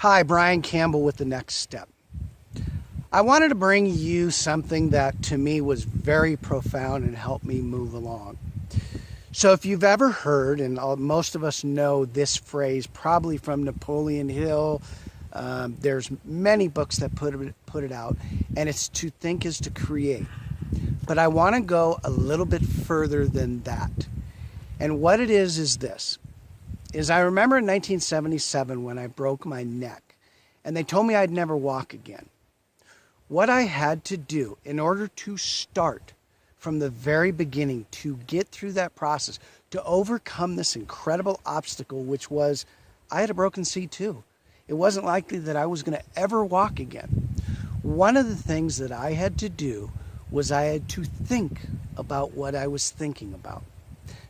Hi, Brian Campbell with The Next Step. I wanted to bring you something that to me was very profound and helped me move along. So if you've ever heard, and most of us know this phrase probably from Napoleon Hill, there's many books that put it out, and it's to think is to create. But I want to go a little bit further than that. And what it is this. I remember in 1977 when I broke my neck and they told me I'd never walk again. What I had to do in order to start from the very beginning to get through that process, to overcome this incredible obstacle, which was I had a broken C2. It wasn't likely that I was going to ever walk again. One of the things that I had to do was I had to think about what I was thinking about.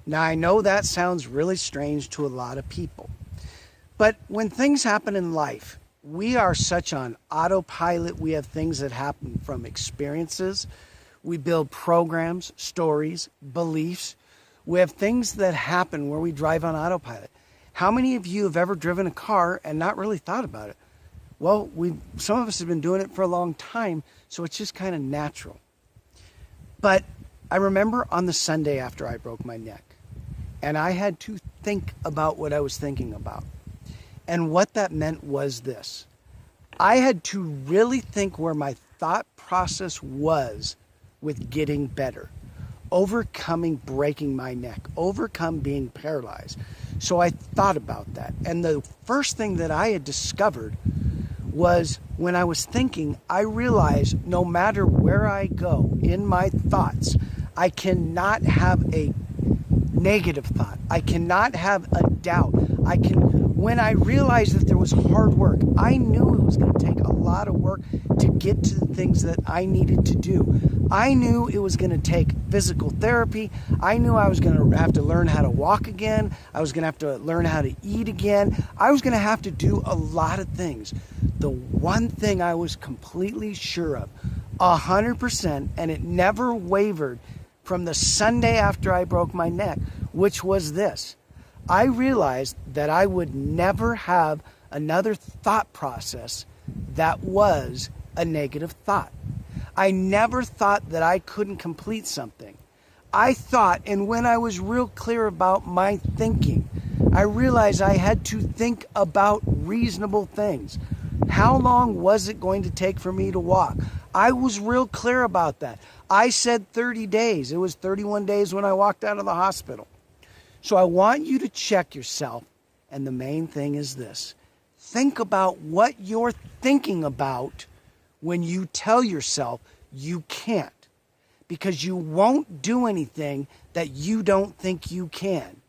Now, I know that sounds really strange to a lot of people, but when things happen in life, we are such on autopilot. We have things that happen from experiences. We build programs, stories, beliefs. We have things that happen where we drive on autopilot. How many of you have ever driven a car and not really thought about it? Well, some of us have been doing it for a long time, so it's just kind of natural. But I remember on the Sunday after I broke my neck, and I had to think about what I was thinking about. And what that meant was this. I had to really think where my thought process was with getting better, overcoming breaking my neck, overcome being paralyzed. So I thought about that. And the first thing that I had discovered was when I was thinking, I realized no matter where I go in my thoughts, I cannot have a negative thought. I cannot have a doubt. When I realized that there was hard work, I knew it was going to take a lot of work to get to the things that I needed to do. I knew it was going to take physical therapy. I knew I was going to have to learn how to walk again. I was going to have to learn how to eat again. I was going to have to do a lot of things. The one thing I was completely sure of, 100%, and it never wavered from the Sunday after I broke my neck, which was this. I realized that I would never have another thought process that was a negative thought. I never thought that I couldn't complete something. I thought, and when I was real clear about my thinking, I realized I had to think about reasonable things. How long was it going to take for me to walk? I was real clear about that. I said 30 days. It was 31 days when I walked out of the hospital. So I want you to check yourself, and the main thing is this. Think about what you're thinking about when you tell yourself you can't, because you won't do anything that you don't think you can.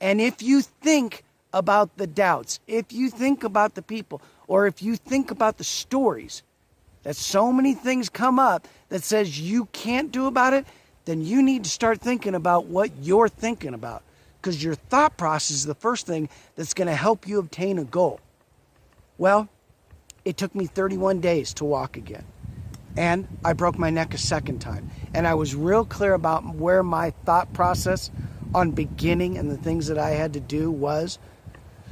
And if you think about the doubts, if you think about the people, or if you think about the stories, that so many things come up that says you can't do about it, then you need to start thinking about what you're thinking about. Because your thought process is the first thing that's going to help you obtain a goal. Well, it took me 31 days to walk again. And I broke my neck a second time. And I was real clear about where my thought process on beginning and the things that I had to do was.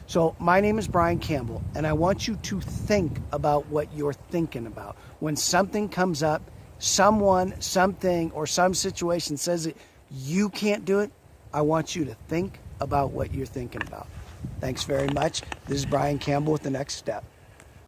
So my name is Brian Campbell, and I want you to think about what you're thinking about. When something comes up, someone, something, or some situation says that you can't do it, I want you to think about what you're thinking about. Thanks very much. This is Brian Campbell with The Next Step.